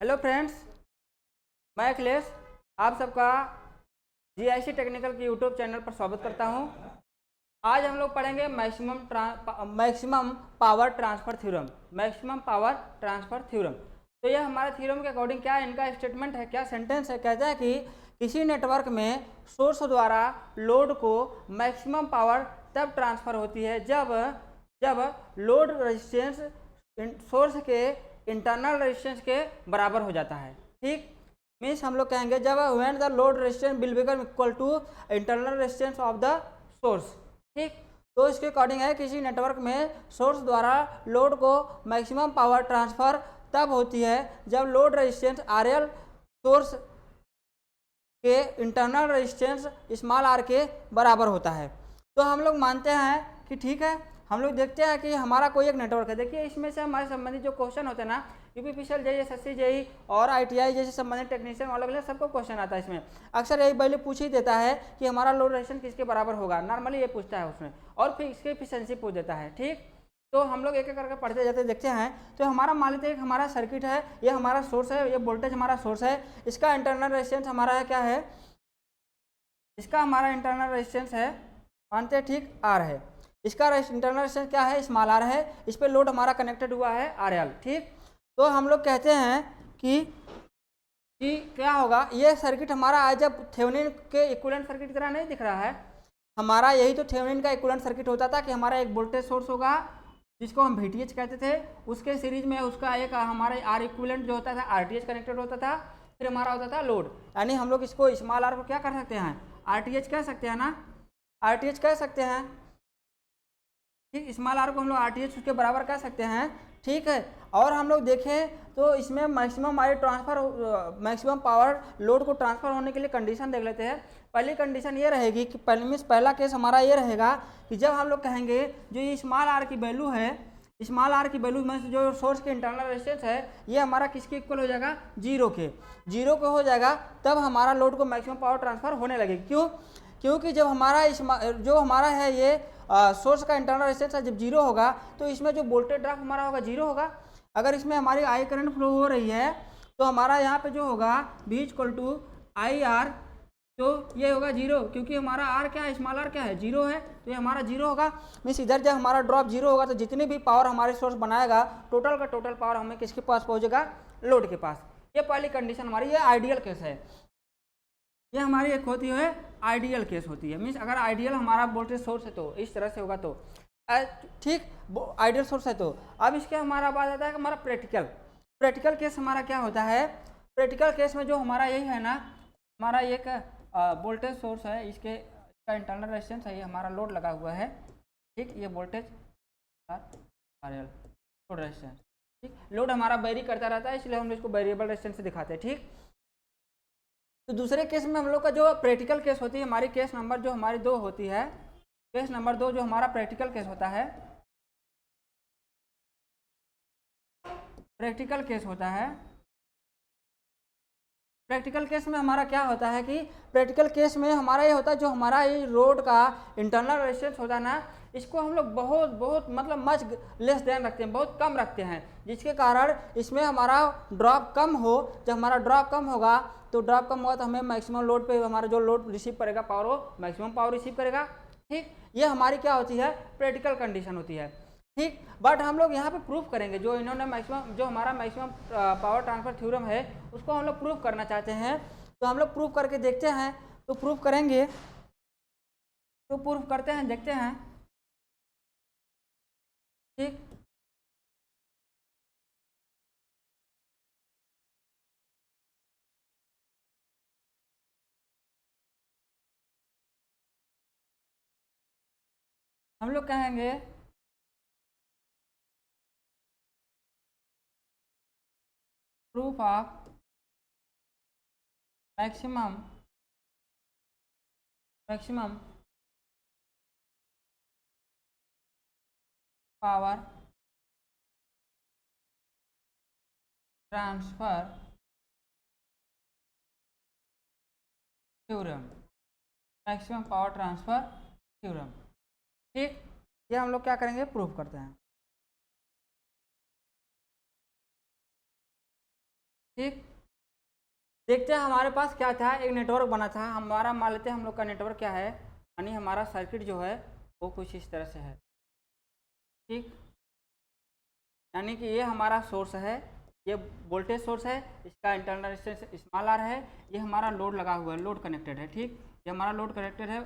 Hello friends, मैं अखिलेश आप सबका जीआईसी टेक्निकल के यूट्यूब चैनल पर स्वागत करता हूं। आज हम लोग पढ़ेंगे maximum power transfer theorem. Maximum power transfer theorem. तो यह हमारे थ्योरम के अकॉर्डिंग क्या इनका स्टेटमेंट है, क्या सेंटेंस है। कहता है कि किसी नेटवर्क में सोर्स द्वारा लोड को मैक्सिमम पावर तब ट्रांसफ़र होती है जब लोड रेजिस्टेंस सोर्स के इंटरनल रेजिस्टेंस के बराबर हो जाता है। ठीक, मीन्स हम लोग कहेंगे जब when the load resistance will become equal to internal resistance of the source. ठीक, तो इसके अकॉर्डिंग है किसी नेटवर्क में सोर्स द्वारा लोड को मैक्सिमम पावर ट्रांसफर तब होती है जब लोड रेजिस्टेंस RL सोर्स के इंटरनल रेजिस्टेंस स्मॉल r के बराबर होता है। तो हम लोग मानते हैं कि ठीक है, हम लोग देखते हैं कि हमारा कोई एक नेटवर्क है। देखिए इसमें से हमारे संबंधित जो क्वेश्चन होते हैं ना, यूपीपीसीएल जेई, एसएससी जेई और आईटीआई जैसे संबंधित टेक्नीशियन अलग अलग सबको क्वेश्चन आता है। इसमें अक्सर यही वैल्यू पूछ ही देता है कि हमारा लोड रेजिस्टेंस किसके बराबर होगा, नॉर्मली ये पूछता है उसमें, और फिर इसकी एफिशिएंसी पूछ देता है। ठीक, तो हम लोग एक एक करके पढ़ते जाते देखते हैं। तो हमारा मान लेते हैं कि हमारा सर्किट है, ये हमारा सोर्स है, ये वोल्टेज हमारा सोर्स है, इसका इंटरनल रेजिस्टेंस हमारा है, क्या है, इसका हमारा इंटरनल रेजिस्टेंस है, मानते हैं ठीक, R है। इसका इंटरनल रेजिस्टेंस क्या है, स्मॉल r है। इस पर लोड हमारा कनेक्टेड हुआ है RL। ठीक, तो हम लोग कहते हैं कि क्या होगा, ये सर्किट हमारा आज जब थेवेनिन के इक्विवेलेंट सर्किट की तरह नहीं दिख रहा है। हमारा यही तो थेवेनिन का इक्विवेलेंट सर्किट होता था कि हमारा एक वोल्टेज सोर्स होगा जिसको हम VTH कहते थे, उसके सीरीज में उसका एक हमारा R इक्विवेलेंट जो होता था RTH कनेक्टेड होता था, फिर हमारा होता था लोड। यानी हम लोग इसको स्मॉल r को क्या कर सकते हैं, RTH कह सकते हैं ना, RTH कह सकते हैं। ठीक, स्मॉल r को हम लोग RTH उसके बराबर कह सकते हैं। ठीक है, और हम लोग देखें तो इसमें मैक्सिमम मैक्सिमम पावर लोड को ट्रांसफर होने के लिए कंडीशन देख लेते हैं। पहली कंडीशन ये रहेगी कि पहला केस हमारा ये रहेगा कि जब हम लोग कहेंगे जो ये स्मॉल r की वैल्यू है, स्मॉल r की वैल्यू में जो सोर्स के इंटरनल रेजिस्टेंस है, ये हमारा किसके इक्वल हो जाएगा, जीरो के हो जाएगा, तब हमारा लोड को मैक्सिमम पावर ट्रांसफर होने लगेगी। क्यों, क्योंकि जब हमारा जो हमारा है ये सोर्स का इंटरनल रेजिस्टेंस जब जीरो होगा तो इसमें जो वोल्टेज ड्रॉप हमारा होगा जीरो होगा। अगर इसमें हमारी आई करंट फ्लो हो रही है तो हमारा यहाँ पे जो होगा V इक्वल टू IR, तो ये होगा जीरो, क्योंकि हमारा R क्या है, स्मॉल r क्या है, जीरो है, तो ये हमारा जीरो होगा। मीन्स इधर जब हमारा ड्रॉप जीरो होगा तो जितनी भी पावर हमारे सोर्स बनाएगा टोटल का टोटल पावर हमें किसके पास पहुँचेगा, लोड के पास। ये पहली कंडीशन हमारी, ये आइडियल केस है। ये हमारी एक होती है आइडियल केस होती है। मीन्स अगर आइडियल हमारा वोल्टेज सोर्स है तो इस तरह से होगा, तो ठीक, आइडियल सोर्स है। तो अब इसके हमारा बात आता है कि हमारा प्रैक्टिकल केस हमारा क्या होता है। प्रैक्टिकल केस में जो हमारा यही है ना, हमारा एक वोल्टेज सोर्स है, इसका इंटरनल रेजिस्टेंस है, ये हमारा लोड लगा हुआ है। ठीक, ये वोल्टेज RL लोड रेजिस्टेंस। ठीक, लोड हमारा वेरी करता रहता है, इसलिए हम इसको वेरिएबल रेजिस्टेंस से दिखाते हैं। ठीक, तो दूसरे केस में हम लोग का जो प्रैक्टिकल केस होती है, हमारी केस नंबर जो हमारी 2 होती है, केस नंबर 2 जो हमारा प्रैक्टिकल केस होता है, प्रैक्टिकल केस होता है। प्रैक्टिकल केस में हमारा क्या होता है कि प्रैक्टिकल केस में हमारा ये होता है, जो हमारा ये रोड का इंटरनल रेजिस्टेंस होता है ना, इसको हम लोग बहुत मतलब मच लेस देन रखते हैं, बहुत कम रखते हैं, जिसके कारण इसमें हमारा ड्रॉप कम हो। जब हमारा ड्रॉप कम होगा तो हमें मैक्सिमम लोड पे हमारा जो लोड रिसीव करेगा पावर, वो मैक्सिमम पावर रिसीव करेगा। ठीक, ये हमारी क्या होती है, प्रैक्टिकल कंडीशन होती है। ठीक, बट हम लोग यहाँ पे प्रूफ करेंगे, जो इन्होंने जो हमारा मैक्सिमम पावर ट्रांसफर थ्योरम है उसको हम लोग प्रूफ करना चाहते हैं। तो हम लोग प्रूफ करके देखते हैं, तो प्रूफ करेंगे, तो प्रूफ करते हैं, देखते हैं। ठीक, हम लोग कहेंगे proof of maximum power transfer theorem, maximum power transfer theorem. ठीक, ये हम लोग क्या करेंगे, प्रूफ करते हैं। ठीक, देखते हैं हमारे पास क्या था, एक नेटवर्क बना था हमारा, मान लेते हैं हम लोग का नेटवर्क क्या है, यानी हमारा सर्किट जो है वो कुछ इस तरह से है। ठीक, यानी कि ये हमारा सोर्स है, ये वोल्टेज सोर्स है, इसका इंटरनल रेजिस्टेंस स्मॉल आर है, ये हमारा लोड लगा हुआ है, लोड कनेक्टेड है। ठीक, ये हमारा लोड कनेक्टेड है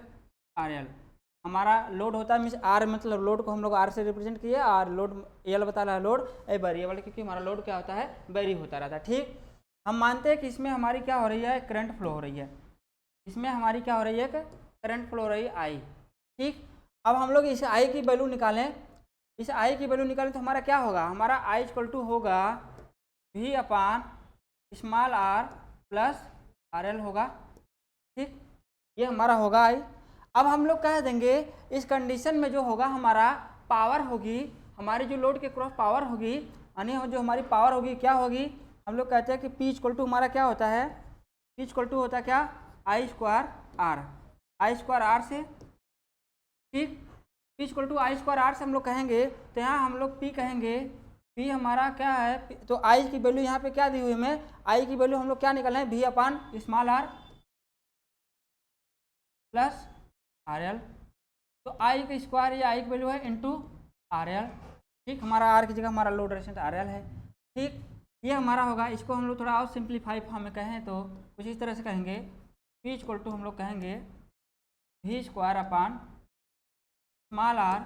आर एल, हमारा लोड होता है मीन्स आर, मतलब लोड को हम लोग आर से रिप्रेजेंट किए, आर लोड एल बता रहा है लोड ए वेरिएबल, क्योंकि हमारा लोड क्या होता है वेरी होता रहता है। ठीक, हम मानते हैं कि इसमें हमारी क्या हो रही है, करंट फ्लो हो रही है, इसमें हमारी क्या हो रही है, करंट फ्लो हो रही है आई। ठीक, अब हम लोग इस आई की वैल्यू निकालें, इस आई की वैल्यू निकालें तो हमारा क्या होगा, हमारा आई इक्वल टू होगा V upon small are plus R L होगा। ठीक, ये हमारा होगा आई। अब हम लोग कह देंगे इस कंडीशन में जो होगा हमारा पावर होगी, हमारी जो लोड के क्रॉस पावर होगी, यानी जो हमारी पावर होगी क्या होगी, हम लोग कहते हैं कि पी इक्वल टू हमारा क्या होता है, पी इक्वल टू होता है क्या, I square R, I square R से। ठीक, P equal to I square R से हम लोग कहेंगे तो यहाँ हम लोग पी कहेंगे, पी हमारा क्या है, तो आई की वैल्यू यहाँ पे क्या दी हुई है, आई की वैल्यू हम लोग क्या निकाले हैं, V upon small are plus R L, तो आई का स्क्वायर ये आई की वैल्यू है इंटू आर एल। ठीक, हमारा आर की जगह हमारा लोड रेजिस्टेंस आर एल है। ठीक, ये हमारा होगा, इसको हम लोग थोड़ा और सिंप्लीफाई हमें कहें तो कुछ इस तरह से कहेंगे, पी इक्वल टू हम लोग कहेंगे V square upon small are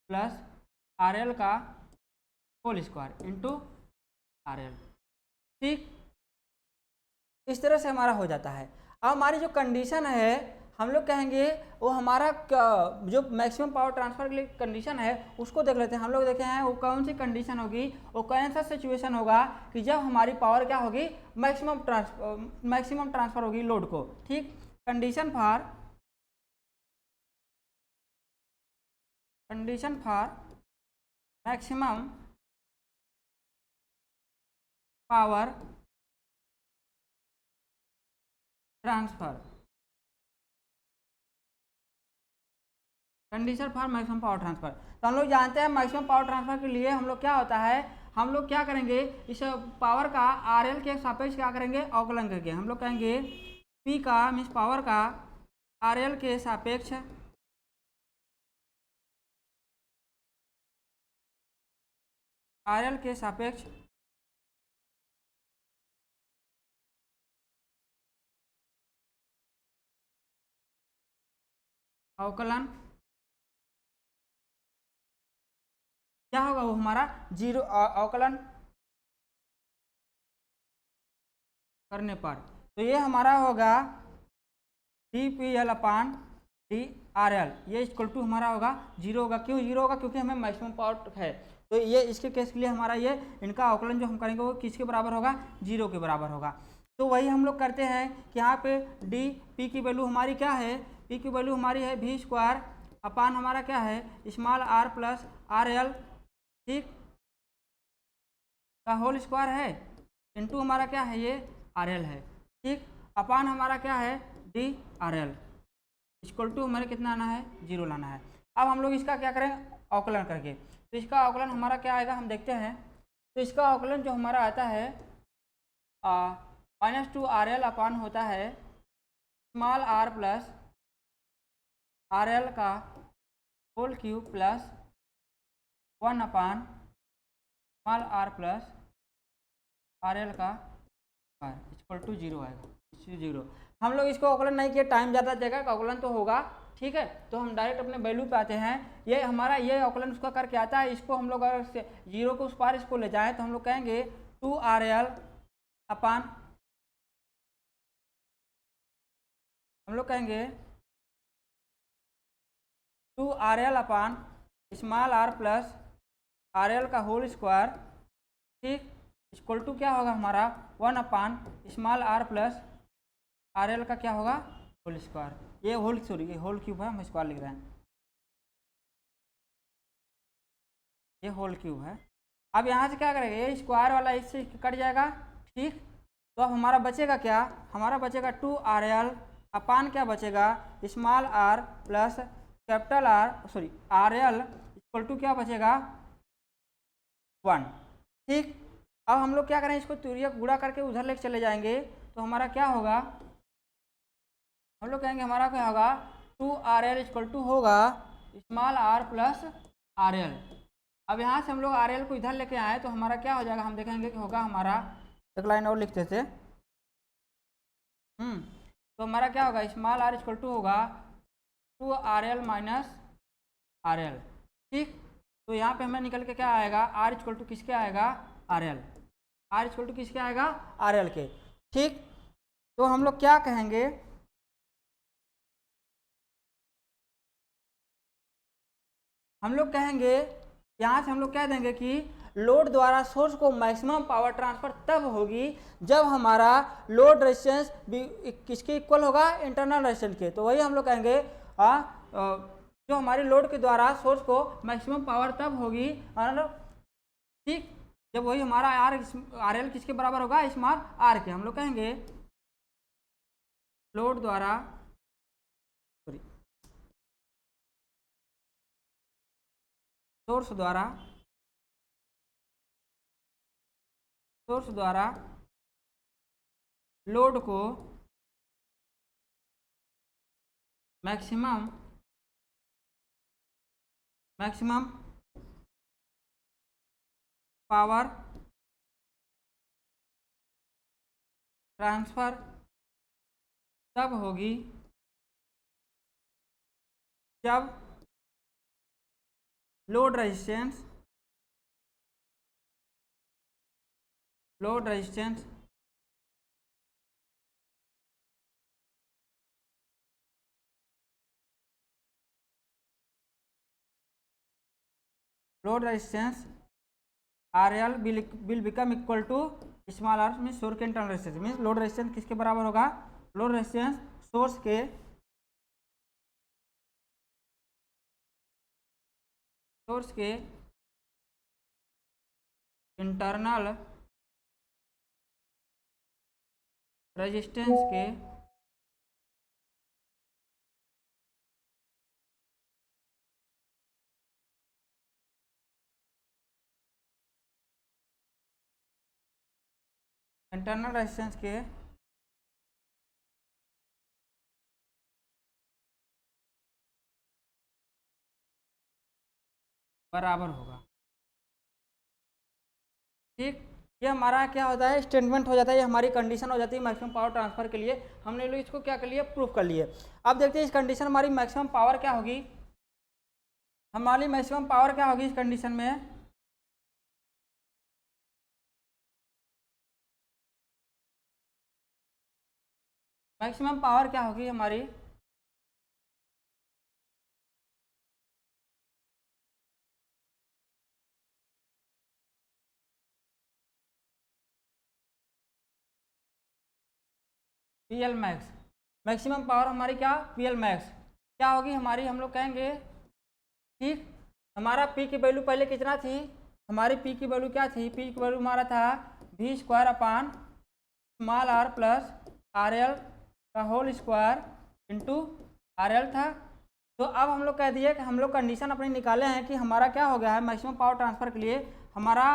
plus R L का whole square into R L. ठीक, इस तरह से हमारा हो जाता है। अब हमारी जो कंडीशन है हम लोग कहेंगे वो हमारा जो मैक्सिमम पावर ट्रांसफर के लिए कंडीशन है उसको देख लेते हैं। हम लोग देखे हैं वो कौन सी कंडीशन होगी, वो कौन सा सिचुएशन होगा कि जब हमारी पावर क्या होगी, मैक्सिमम ट्रांसफर होगी लोड को। ठीक, condition for maximum power transfer, condition for maximum power transfer. तो हम लोग जानते हैं मैक्सिमम पावर ट्रांसफर के लिए हम लोग क्या होता है, हम लोग क्या करेंगे, इस पावर का आर एल के सापेक्ष क्या करेंगे, अवकलन करके हम लोग कहेंगे पी का मीन्स पावर का आर एल के सापेक्ष अवकलन क्या होगा, वो हमारा जीरो अवकलन करने पर, तो ये हमारा होगा डी पी एल अपान डी आर एल, ये इक्वल टू हमारा होगा जीरो होगा। क्यों जीरो होगा, क्योंकि हमें मैक्सिमम पावर है, तो ये इसके केस के लिए हमारा ये इनका अवकलन जो हम करेंगे वो किसके बराबर होगा, जीरो के बराबर होगा। तो वही हम लोग करते हैं कि यहाँ पे डी पी की वैल्यू हमारी क्या है, पी की वैल्यू हमारी है वी स्क्वायर अपान हमारा क्या है small are plus R L, ठीक, का होल स्क्वायर है इंटू हमारा क्या है ये आर एल है। ठीक, अपान हमारा क्या है D R L equal to हमारे कितना आना है, जीरो लाना है। अब हम लोग इसका क्या करें, अवकलन करके, तो इसका अवकलन हमारा क्या आएगा हम देखते हैं। तो इसका अवकलन जो हमारा आता है -2 आर एल अपान होता है small are plus R L का whole cube plus 1 upon small are plus R L का इक्वल टू जीरो आएगा, जीरो। हम लोग इसको अवकलन नहीं किए, टाइम ज़्यादा जाएगा, अवकलन तो होगा। ठीक है, तो हम डायरेक्ट अपने वैल्यू पे आते हैं। ये हमारा ये अवकलन उसका करके आता है, इसको हम लोग अगर जीरो को उस पार इसको ले जाएं तो हम लोग कहेंगे 2 आर एल अपान, हम लोग कहेंगे 2 R L upon small are plus R L का होल स्क्वायर, ठीक, इक्वल टू क्या होगा हमारा 1 upon small are plus R L का क्या होगा होल स्क्वायर, ये होल सॉरी ये होल क्यूब है, हम स्क्वायर लिख रहे हैं, ये होल क्यूब है। अब यहाँ से क्या करेंगे, ये स्क्वायर वाला इससे कट जाएगा। ठीक, तो अब हमारा बचेगा क्या, हमारा बचेगा 2 आर एल अपान क्या बचेगा small are plus capital R sorry R L equal to क्या बचेगा 1। ठीक, अब हम लोग क्या करें, इसको तुरिया गुणा करके उधर लेके चले जाएंगे तो हमारा क्या होगा, हम लोग कहेंगे हमारा क्या होगा 2RL इक्वल टू होगा स्मॉल r प्लस RL। अब यहाँ से हम लोग RL को इधर लेके आए तो हमारा क्या हो जाएगा, हम देखेंगे कि होगा हमारा, एक लाइन और लिखते थे, तो हमारा क्या होगा स्मॉल r इक्वल टू होगा 2RL माइनस RL। ठीक, तो यहाँ पे हमें निकल के क्या आएगा, r इक्वल टू किसके आएगा, RL, r इक्वल टू किसके आएगा, RL के। ठीक, तो हम लोग क्या कहेंगे, हम लोग कहेंगे यहाँ से हम लोग कह देंगे कि लोड द्वारा सोर्स को मैक्सिमम पावर ट्रांसफर तब होगी जब हमारा लोड रेजिस्टेंस किसके इक्वल होगा, इंटरनल रेजिस्टेंस के। तो वही हम लोग कहेंगे जो हमारे लोड के द्वारा सोर्स को मैक्सिमम पावर तब होगी, ठीक, जब वही हमारा RL किसके बराबर होगा, स्मॉल r के। हम लोग कहेंगे लोड द्वारा सोर्स द्वारा लोड को मैक्सिमम पावर ट्रांसफर तब होगी जब load resistance RL will become equal to small r mean source के internal resistance, mean load resistance किसके बराबर होगा, लोड रेजिस्टेंस सोर्स के इंटरनल रेजिस्टेंस के इंटरनल रेजिस्टेंस के बराबर होगा। ठीक, ये हमारा क्या होता है, स्टेटमेंट हो जाता है, ये हमारी कंडीशन हो जाती है मैक्सिमम पावर ट्रांसफर के लिए। हमने लोग इसको क्या कर लिए, प्रूफ कर लिए। अब देखते हैं इस कंडीशन हमारी मैक्सिमम पावर क्या होगी, हमारी मैक्सिमम पावर क्या होगी इस कंडीशन में, मैक्सिमम पावर क्या होगी हमारी, PL मैक्स, मैक्सिमम पावर हमारी क्या, PL मैक्स क्या होगी हमारी, हम लोग कहेंगे, ठीक, हमारा P की वैल्यू पहले कितना थी, हमारी P की वैल्यू क्या थी, P की वैल्यू हमारा था V² upon small r plus RL का होल स्क्वायर इंटू RL था। तो अब हम लोग कह दिए कि हम लोग कंडीशन अपनी निकाले हैं कि हमारा क्या हो गया है, मैक्सिमम पावर ट्रांसफर के लिए हमारा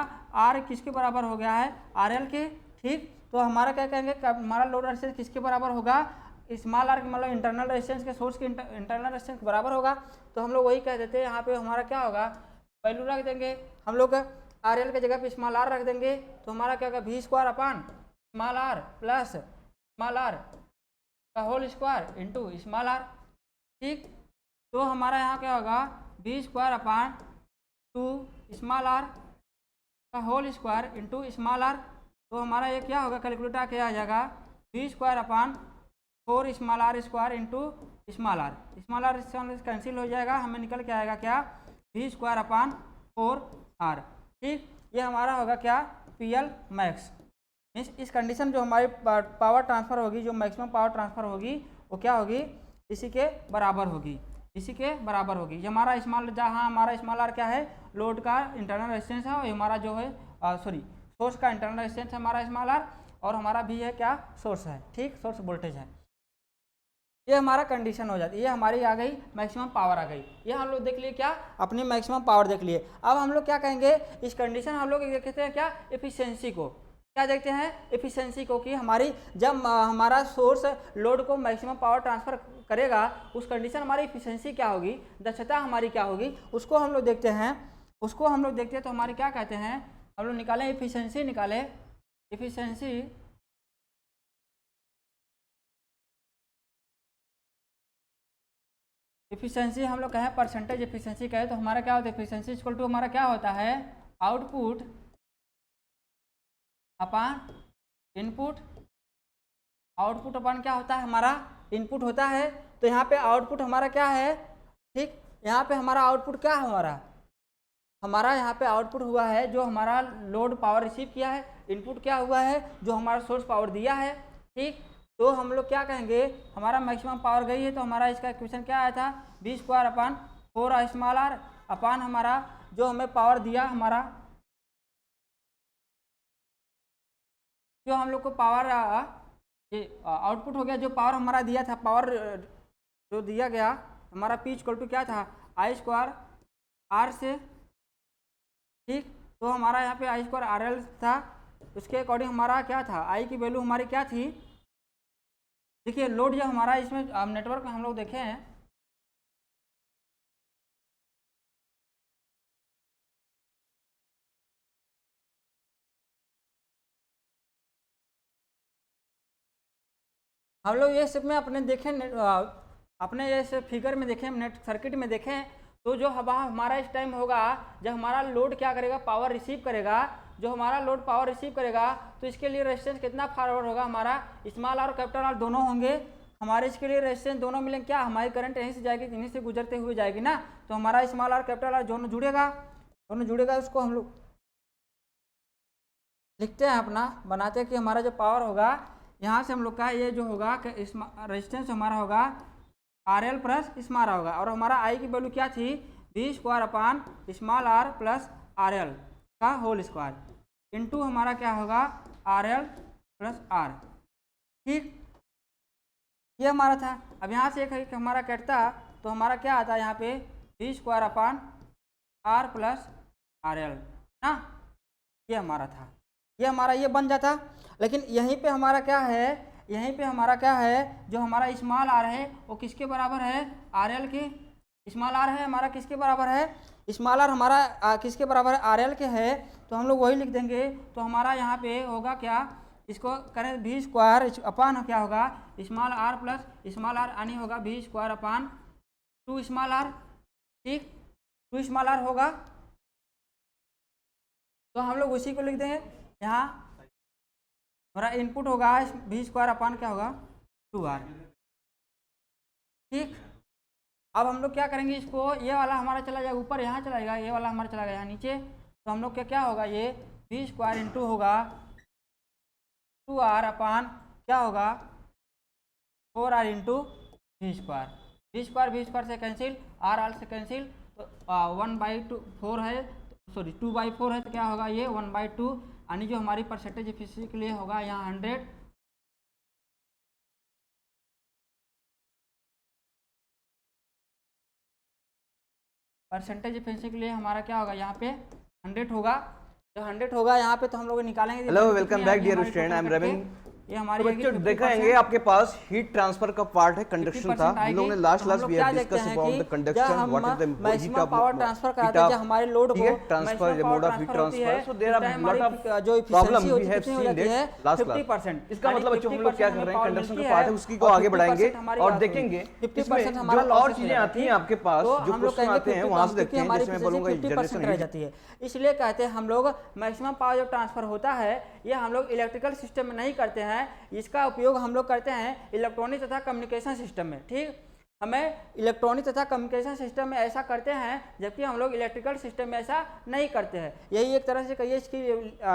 R किसके बराबर हो गया है, RL के। ठीक, तो हमारा क्या कहेंगे, हमारा लोड रेजिस्टेंस किसके बराबर होगा, स्मॉल r मतलब इंटरनल रेजिस्टेंस के सोर्स के इंटरनल रेजिस्टेंस के बराबर होगा। तो हम लोग वही कह देते हैं, यहाँ पे हमारा क्या होगा, वैल्यू रख देंगे हम लोग, RL के जगह पे स्मॉल r रख देंगे, तो हमारा क्या होगा V² upon small r plus small r का whole square into small r। ठीक, तो हमारा यहाँ क्या होगा V² अपान 2 स्मॉल r का whole square into small r। तो हमारा ये क्या होगा, कैलकुलेटर क्या आ जाएगा, V² अपान 4 small r square into small r, small r cancel हो जाएगा, हमें निकल के आएगा क्या, V² अपान 4r। ठीक, ये हमारा होगा क्या, PL मैक्स। मीन्स इस कंडीशन जो हमारी पावर ट्रांसफर होगी, जो मैक्सिमम पावर ट्रांसफर होगी वो क्या होगी, इसी के बराबर होगी, इसी के बराबर होगी। ये हमारा स्मॉल, जहाँ हमारा स्मॉल r क्या है, लोड का इंटरनल रेजिस्टेंस है, और हमारा जो है सोर्स का इंटरनल रेजिस्टेंस है हमारा स्मॉल r, और हमारा भी है क्या, सोर्स है, ठीक, सोर्स वोल्टेज है। ये हमारा कंडीशन हो जाती है, ये हमारी आ गई मैक्सिमम पावर आ गई। ये हम लोग देख लिए क्या, अपनी मैक्सिमम पावर देख लिए। अब हम लोग क्या कहेंगे, इस कंडीशन हम लोग देखते हैं क्या, एफिशिएंसी को। क्या देखते हैं, एफिशिएंसी को, कि हमारी जब हमारा सोर्स लोड को मैक्सिमम पावर ट्रांसफर करेगा उस कंडीशन हमारी एफिशिएंसी क्या होगी, दक्षता हमारी क्या होगी, उसको हम लोग देखते हैं। उसको हम लोग देखते हैं तो हमारे क्या कहते हैं, हम लोग निकालें एफिशिएंसी, निकालें एफिशिएंसी। एफिशिएंसी हम लोग कहें परसेंटेज एफिशिएंसी कहें तो हमारा क्या होता है, एफिशिएंसी इक्वल टू हमारा क्या होता है, output upon input. Output upon क्या होता है, हमारा इनपुट होता है। तो यहाँ पे आउटपुट हमारा क्या है, ठीक, यहाँ पे हमारा आउटपुट क्या है, हमारा यहाँ पे आउटपुट हुआ है जो हमारा लोड पावर रिसीव किया है, इनपुट क्या हुआ है जो हमारा सोर्स पावर दिया है, ठीक। तो हम लोग क्या कहेंगे, हमारा मैक्सिमम पावर गई है तो हमारा इसका इक्वेशन क्या आया था, V² upon 4 small r upon हमारा जो हमें पावर दिया, हमारा जो हम लोग को पावर ये आउटपुट हो गया, जो पावर हमारा दिया था, पावर जो दिया गया हमारा P इक्वल टू क्या था, I² R से, ठीक। तो हमारा यहाँ पे I² RL था, उसके अकॉर्डिंग हमारा क्या था, I की वैल्यू हमारी क्या थी, देखिए लोड जो हमारा इसमें नेटवर्क में हम लोग देखे हैं, हम लोग ये सब में अपने देखें, अपने ये फिगर में देखें, नेट सर्किट में देखें, तो जो हवा हमारा इस टाइम होगा जब हमारा लोड क्या करेगा, पावर रिसीव करेगा, जो हमारा लोड पावर रिसीव करेगा तो इसके लिए रेजिस्टेंस कितना फॉरवर्ड होगा, हमारा स्मॉल आर और कैपिटल आर दोनों होंगे हमारे। इसके लिए रेजिस्टेंस दोनों मिलेंगे, क्या हमारी करंट यहीं से जाएगी, इन्हीं से गुजरते हुए जाएगी ना, तो हमारा स्मॉल आर कैपिटल आर दोनों जुड़ेगा, उसको हम लोग लिखते हैं अपना, बनाते हैं कि हमारा जो पावर होगा यहाँ से हम लोग का ये जो होगा रेजिस्टेंस हमारा होगा RL प्लस स्मॉल आर होगा, और हमारा I की वैल्यू क्या थी, V² upon small r plus RL का होल स्क्वायर इनटू हमारा क्या होगा RL प्लस R, ठीक। ये हमारा था। अब यहाँ से एक हमारा कटता तो हमारा क्या आता है यहाँ पे, V² upon R plus RL ना, ये हमारा था, ये हमारा ये बन जाता। लेकिन यहीं पे हमारा क्या है, यहीं पे हमारा क्या है, जो हमारा स्मॉल आर है वो किसके बराबर है, RL के। स्मॉल आर है हमारा किसके बराबर है, स्मॉल आर हमारा किसके बराबर है, RL के है, तो हम लोग वही लिख देंगे। तो हमारा यहाँ पे होगा क्या, इसको करें V² अपॉन क्या होगा, small are plus small R यानी होगा V² अपॉन 2 स्मॉल आर, ठीक, 2 स्मॉल आर होगा। तो हम लोग उसी को लिख देंगे, यहाँ हमारा इनपुट होगा V² अपॉन क्या होगा 2R, ठीक। अब हम लोग क्या करेंगे, इसको ये वाला हमारा चला जाएगा ऊपर, यहाँ चला जाएगा, ये वाला हमारा चला गया यहाँ नीचे, तो हम लोग क्या होगा, ये V² इंटू होगा 2R अपॉन क्या होगा 4R इंटू V² से कैंसिल, R से कैंसिल, तो 1/4 है, सॉरी 2/4 है, तो क्या होगा ये 1/2, यानी जो हमारी परसेंटेज एफिशिएंसी के लिए होगा यहाँ 100, परसेंटेज एफिशिएंसी के लिए हमारा क्या होगा यहाँ पे 100 होगा। जो 100 होगा यहाँ पे तो हम लोग निकालेंगे। Hello, welcome back dear student, I am Ravindra. ये हमारी बच्चों देखेंगे आपके पास हीट ट्रांसफर का पार्ट है, कंडक्शन था। हम लोगों ने last we have discuss about the conduction, what is the maximum power transfer कराते हैं, हमारे लोड को transfer, the mode of heat transfer. So there are lot of जो प्रॉब्लम वी हैव कितनी हो सीन जाती है इट लास्ट क्लास। 50%। इसका मतलब बच्चों हम लोग क्या कर रहे हैं, कंडक्शन का पार्ट है उसकी को आगे बढ़ाएंगे और देखेंगे 50% जो हमारा और चीजें आती हैं आपके पास, जो क्वेश्चन आते हैं वहां से देखते हैं, जिसमें बोलूंगा 50% रह जाती है। इसलिए कहते हैं हम लोग मैक्सिमम पावर जो ट्रांसफर होता है ये हम लोग इलेक्ट्रिकल सिस्टम में नहीं करते हैं, इसका उपयोग हम लोग करते हैं इलेक्ट्रॉनिक तथा कम्युनिकेशन सिस्टम में, ठीक। हमें इलेक्ट्रॉनिक तथा कम्युनिकेशन सिस्टम में ऐसा करते हैं, जबकि हम लोग इलेक्ट्रिकल सिस्टम में ऐसा नहीं करते हैं। यही एक तरह से कहिए इसकी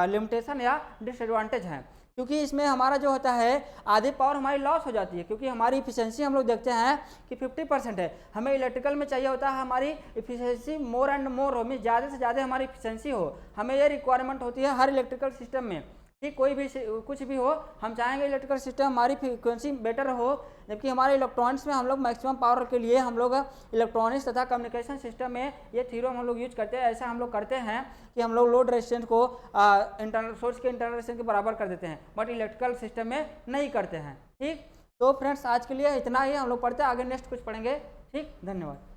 लिमिटेशन या डिसएडवांटेज है, क्योंकि इसमें हमारा जो होता है आधी पावर हमारी लॉस हो जाती है, क्योंकि हमारी इफिशिएंसी हम लोग देखते हैं कि 50% है। हमें इलेक्ट्रिकल में चाहिए होता है हमारी इफिशिएंसी मोर एंड मोर हो, ज़्यादा से ज़्यादा हमारी इफिशिएंसी हो। हमें ये रिक्वायरमेंट होती है हर इलेक्ट्रिकल सिस्टम में, ठीक, कोई भी कुछ भी हो, हम चाहेंगे इलेक्ट्रिकल सिस्टम हमारी फ्रीक्वेंसी बेटर हो, जबकि हमारे इलेक्ट्रॉनिक्स में हम लोग मैक्सिमम पावर के लिए हम लोग इलेक्ट्रॉनिक्स तथा कम्युनिकेशन सिस्टम में ये थ्योरम हम लोग यूज करते हैं। ऐसा हम लोग करते हैं कि हम लोग लोड रेजिस्टेंस को इंटरनल सोर्स के इंटरनल रेजिस्टेंस के बराबर कर देते हैं, बट इलेक्ट्रिकल सिस्टम में नहीं करते हैं। ठीक, तो फ्रेंड्स आज के लिए इतना ही, हम लोग पढ़ते हैं, आगे नेक्स्ट कुछ पढ़ेंगे। ठीक, धन्यवाद।